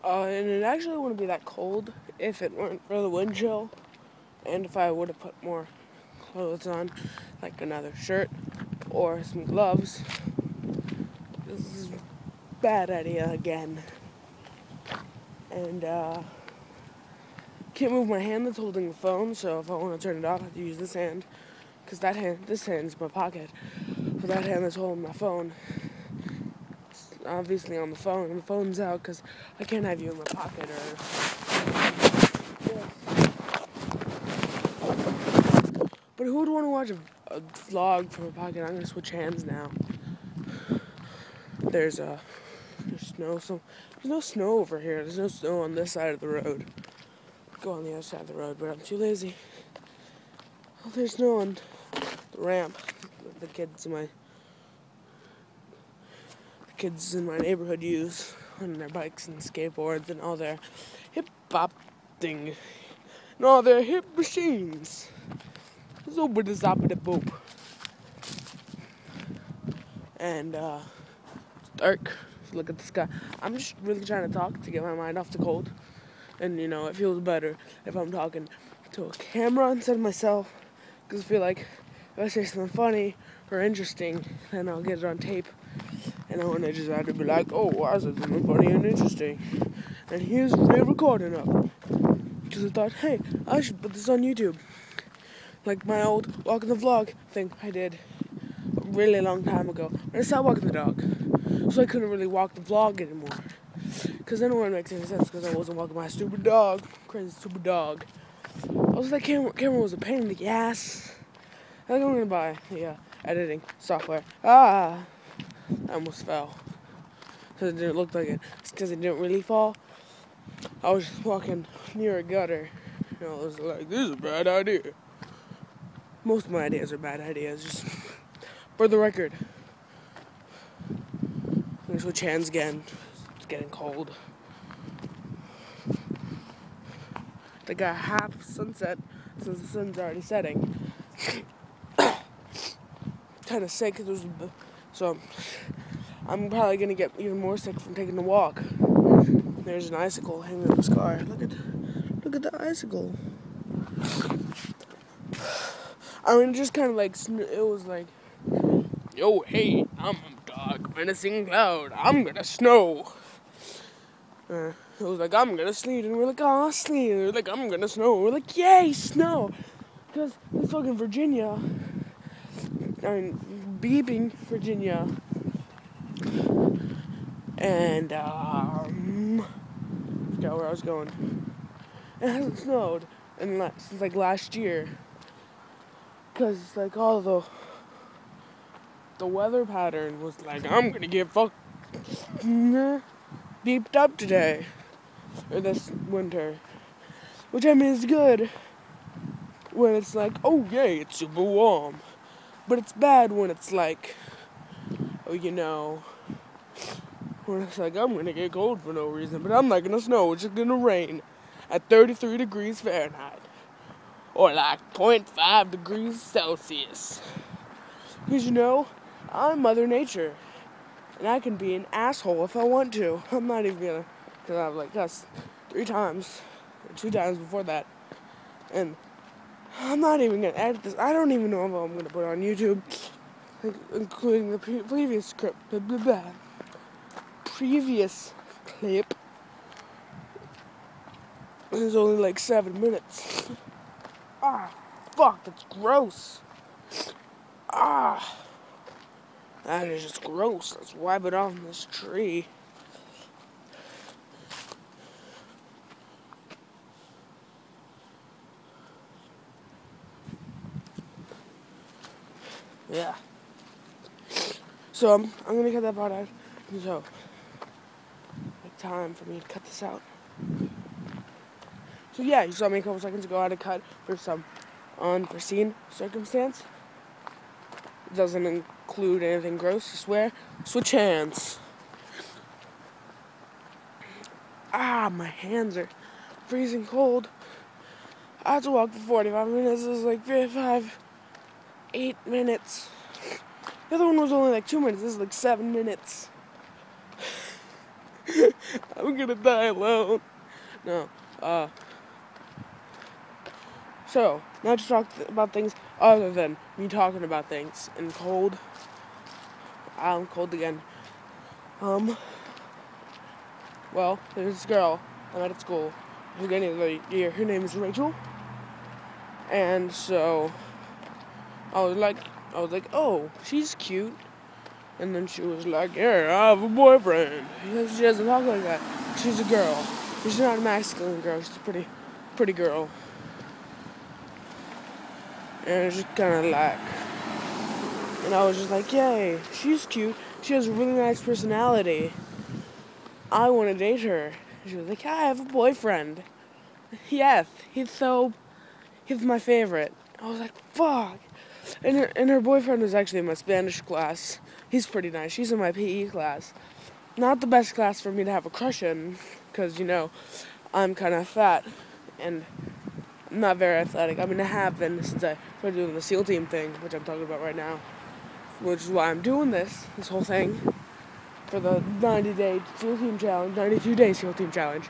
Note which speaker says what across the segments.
Speaker 1: And it actually wouldn't be that cold if it weren't for the wind chill, and if I would have put more clothes on, like another shirt or some gloves. This is a bad idea again. And can't move my hand that's holding the phone, so if I want to turn it off, I have to use this hand, because this hand's in my pocket. But that hand that's holding my phone, it's obviously on the phone, and the phone's out, because I can't have you in my pocket or... But who would want to watch a vlog from a pocket? I'm going to switch hands now. There's snow, so there's no snow over here. There's no snow on this side of the road. Go on the other side of the road, but I'm too lazy. Oh, there's snow on the ramp. The kids in my neighborhood use on their bikes and skateboards and all their hip-hop thing. And all their hip machines. Zoobity-zoppity-boop. And, it's dark. Look at the sky. I'm just really trying to talk to get my mind off the cold. And, it feels better if I'm talking to a camera instead of myself. Because I feel like if I say something funny or interesting, then I'll get it on tape. And then when I just have to be like, oh, I said something funny and interesting. And here's the recording of it. Because I thought, hey, I should put this on YouTube. Like my old walking the vlog thing I did a really long time ago. When I stopped walking the dog. So I couldn't really walk the vlog anymore. Because then it wouldn't make any sense because I wasn't walking my stupid dog. Crazy stupid dog. Also, that camera was a pain in the ass. I think I'm going to buy the editing software. I almost fell. Because it didn't look like it. It's because it didn't really fall. I was just walking near a gutter. I was like, this is a bad idea. Most of my ideas are bad ideas. Just for the record. I'm going to switch hands again. It's getting cold. They got half sunset since the sun's already setting. Kind of sick, so I'm probably gonna get even more sick from taking the walk. There's an icicle hanging in the car. Look at the icicle. I mean, just kind of like it was like, yo, hey, I'm a dark menacing cloud. I'm gonna snow. It was like, I'm gonna sleet, and we're like, oh, sleet. And they're like, I'm gonna snow. We're like, yay, snow. Because it's fucking Virginia. Beeping, Virginia. And, forgot where I was going. It hasn't snowed since, like, last year. Because, like, all the weather pattern was like, I'm gonna get beeped up today. Or this winter. Which, I mean, is good when it's like, oh, yay, it's super warm. But it's bad when it's like, when it's like, I'm gonna get cold for no reason, but I'm not gonna snow, it's just gonna rain at 33 degrees Fahrenheit. Or like 0.5 degrees Celsius. Because, I'm Mother Nature. And I can be an asshole if I want to. I'm not even gonna, because I've like cussed 3 times, or 2 times before that. And I'm not even gonna edit this. I don't even know if I'm gonna put it on YouTube, including the previous clip. Previous clip. It's only like 7 minutes. Fuck, that's gross. That is just gross. Let's wipe it off this tree. Yeah. So I'm gonna cut that part out. So, time for me to cut this out. So yeah, you saw me a couple seconds ago. I had to cut for some unforeseen circumstance. It doesn't include anything gross, I swear. Switch hands. My hands are freezing cold. I have to walk for 45 minutes. This is like 8 minutes. The other one was only like 2 minutes. This is like 7 minutes. I'm gonna die alone. No. So, now to talk about things other than me talking about things and cold. I'm cold again. Well, there's this girl I met at school who's getting another year. Her name is Rachel. And so, I was like, oh, she's cute. And then she was like, yeah, I have a boyfriend. Because she doesn't talk like that. She's a girl. She's not a masculine girl. She's a pretty girl. And it's just kind of like, and I was just like, yay, she's cute. She has a really nice personality. I want to date her. She was like, I have a boyfriend. Yes, he's my favorite. I was like, fuck. And her boyfriend was actually in my Spanish class. He's pretty nice. She's in my PE class. Not the best class for me to have a crush in, because, I'm kind of fat, and I'm not very athletic. I mean, I have been since I started doing the SEAL team thing, which I'm talking about right now, which is why I'm doing this whole thing, for the 90-day SEAL team challenge, 92-day SEAL team challenge.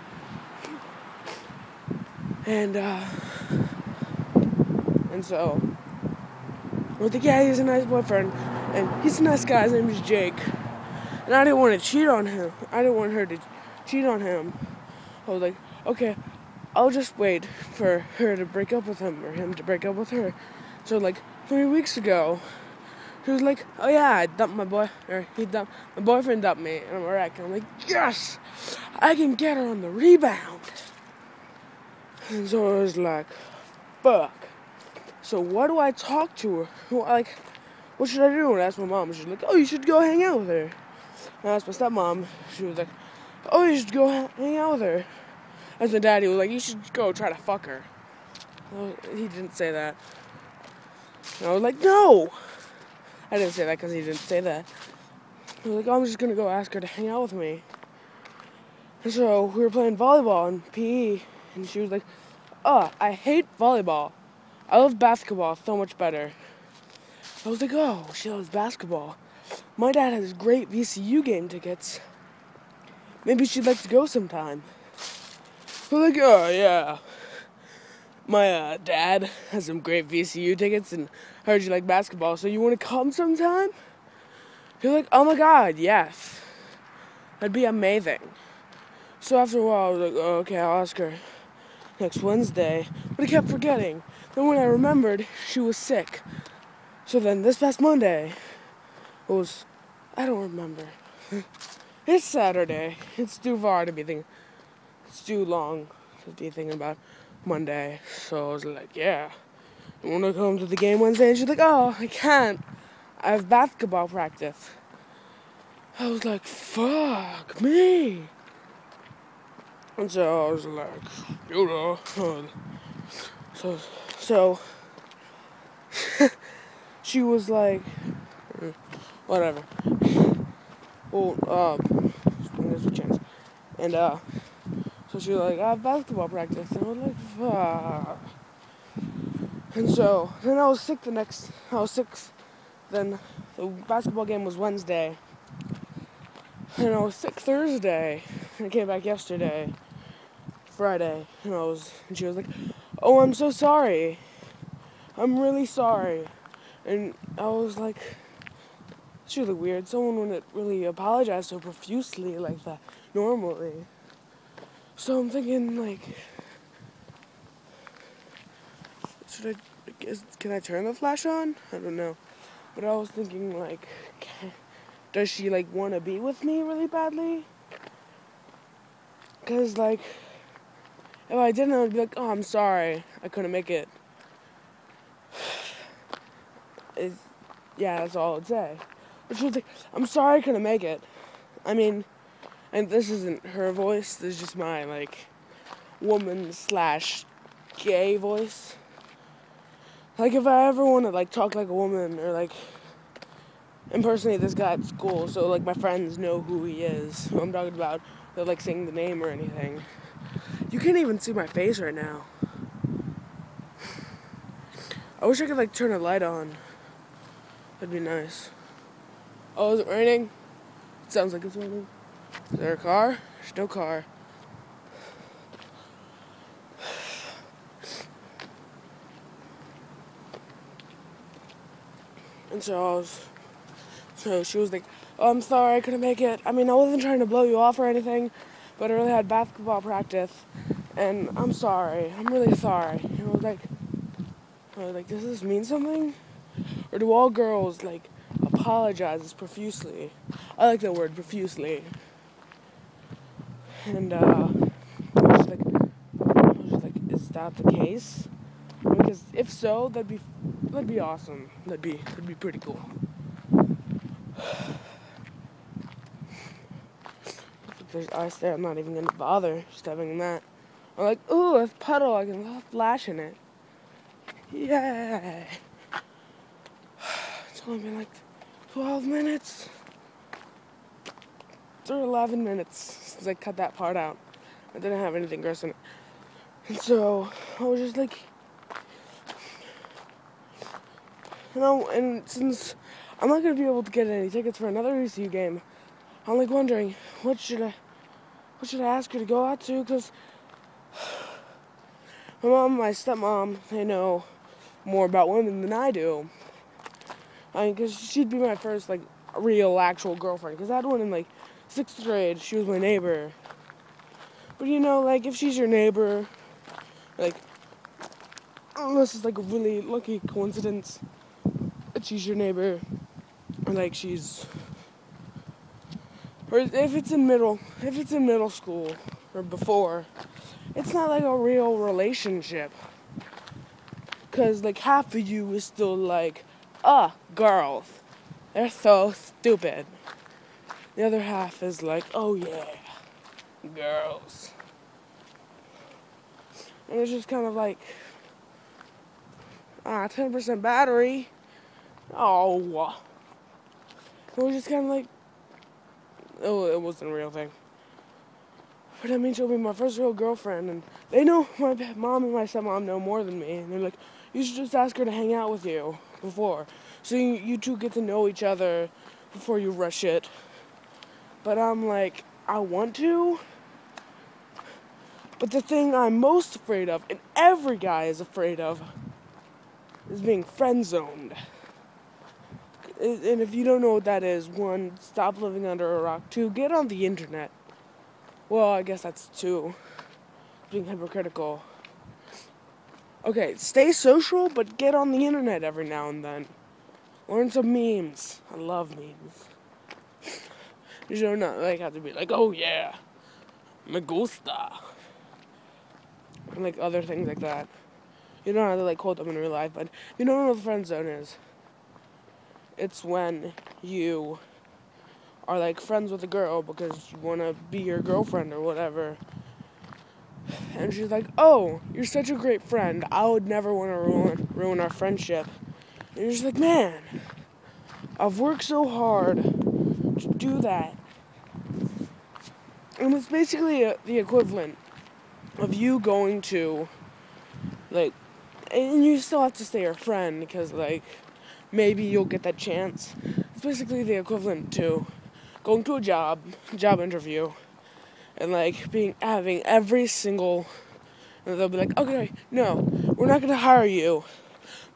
Speaker 1: And so, I was like, yeah, he's a nice boyfriend, and he's a nice guy, his name is Jake. And I didn't want to cheat on him. I didn't want her to cheat on him. I was like, okay, I'll just wait for her to break up with him, or him to break up with her. So, like, 3 weeks ago, he was like, oh yeah, my boyfriend dumped me, and I'm a wreck. And I'm like, yes, I can get her on the rebound. And so I was like, fuck. So what do I talk to her? Like, what should I do? And I asked my mom. She's like, oh, you should go hang out with her. And I asked my stepmom. She was like, oh, you should go hang out with her. And my daddy was like, you should go try to fuck her. Well, he didn't say that. And I was like, no. I didn't say that because he didn't say that. I was like, oh, I'm just going to go ask her to hang out with me. And so we were playing volleyball in PE. And she was like, oh, I hate volleyball. I love basketball so much better. I was like, oh, she loves basketball. My dad has great VCU game tickets. Maybe she'd like to go sometime. We're like, oh, yeah. My dad has some great VCU tickets and heard you like basketball, so you want to come sometime? You're like, oh my god, yes. That'd be amazing. So after a while, I was like, oh, okay, I'll ask her next Wednesday. But I kept forgetting. Then when I remembered, she was sick. So then this past Monday, I don't remember. It's Saturday. It's too far to be thinking. It's too long to be thinking about Monday. So I was like, yeah. You want to come to the game Wednesday? And she's like, oh, I can't. I have basketball practice. I was like, fuck me. And so I was like, So she was like, whatever. Well, there's a chance. And, so she was like, I have basketball practice. And I was like, fuck. And so, then I was sick then the basketball game was Wednesday. And I was sick Thursday. And I came back yesterday, Friday. And she was like, oh, I'm so sorry. I'm really sorry. And I was like, it's really weird. Someone wouldn't really apologize so profusely like that normally. So I'm thinking, like, can I turn the flash on? I don't know. But I was thinking, like, does she, like, want to be with me really badly? Because, like, if I didn't, I would be like, oh, I'm sorry. I couldn't make it. Yeah, that's all I would say. But she was like, I'm sorry I couldn't make it. I mean, and this isn't her voice. This is just my, like, woman/gay voice. Like, if I ever want to, like, talk like a woman or, like, impersonate this guy at school so, like, my friends know who he is, who I'm talking about, they're, like, saying the name or anything. You can't even see my face right now. I wish I could, like, turn a light on. That'd be nice. Oh, is it raining? It sounds like it's raining. Is there a car? There's no car. And so she was like, "Oh, I'm sorry, I couldn't make it. I mean, I wasn't trying to blow you off or anything, but I really had basketball practice, and I'm sorry. I'm really sorry." And I was like, does this mean something? Or do all girls, like, apologize profusely? I like the word profusely. And, I was just like, is that the case? Because if so, that'd be awesome. That'd be pretty cool. If there's ice there, I'm not even gonna bother just having that. I'm like, ooh, a puddle, I can splash in it. Yay! It's only been like 12 minutes. Or 11 minutes since I cut that part out. I didn't have anything gross in it. And so, I was just like, and since I'm not going to be able to get any tickets for another ECU game, I'm like wondering, what should I ask her to go out to? Because my mom and my stepmom, they know more about women than I do. I mean, because she'd be my first, like, real, actual girlfriend. Because I had one in, like, 6th grade. She was my neighbor. But, like, if she's your neighbor, like, unless it's, like, a really lucky coincidence that she's your neighbor, or, like, or if it's in middle school, or before, it's not, like, a real relationship. Because, like, half of you is still, like, girls. They're so stupid. The other half is like, oh yeah, girls. And it's just kind of like, 10% battery. Oh. It was just kind of like, oh, it wasn't a real thing. But I mean, she'll be my first real girlfriend, and they know, my mom and my stepmom know more than me, and they're like, you should just ask her to hang out with you before. So you two get to know each other before you rush it. But I'm like, I want to. But the thing I'm most afraid of, and every guy is afraid of, is being friend-zoned. And if you don't know what that is, 1, stop living under a rock. 2, get on the internet. Well, I guess that's 2. Being hypocritical. Okay, stay social, but get on the internet every now and then. Learn some memes. I love memes. You don't like have to be like, oh yeah, me gusta. And like other things like that. You don't have to like quote them in real life, but you don't know what the friend zone is. It's when you are like friends with a girl because you want to be your girlfriend or whatever. And she's like, oh, you're such a great friend. I would never want to ruin our friendship. And you're just like, man, I've worked so hard to do that. And it's basically the equivalent of you going to, like, and you still have to stay her friend because, like, maybe you'll get that chance. It's basically the equivalent to going to a job interview, and, like, having every single, and they'll be like, okay, no, we're not going to hire you,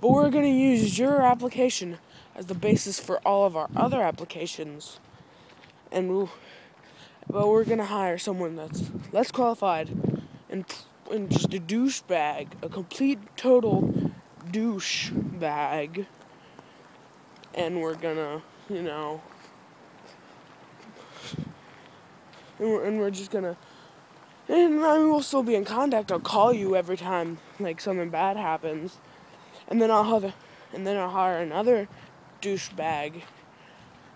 Speaker 1: but we're going to use your application as the basis for all of our other applications, but we're going to hire someone that's less qualified and just a douchebag, a complete, total douchebag, and we're going to, and we're just going to, and I mean, we'll still be in contact. I'll call you every time, like, something bad happens, and then I'll hire another douchebag.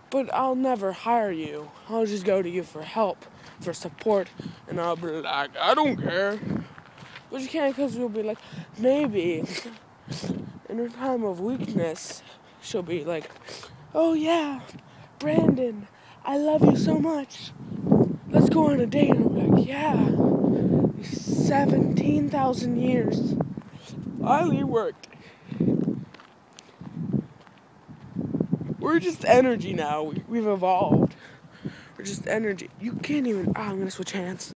Speaker 1: But I'll never hire you. I'll just go to you for help, for support, and I'll be like, I don't care. But you can't, because you'll be like, maybe in her time of weakness, she'll be like, oh yeah, Brandon, I love you so much. Let's go on a date. And I'm like, yeah, 17,000 years finally worked. We're just energy now. We've evolved. We're just energy. You can't even. I'm gonna switch hands.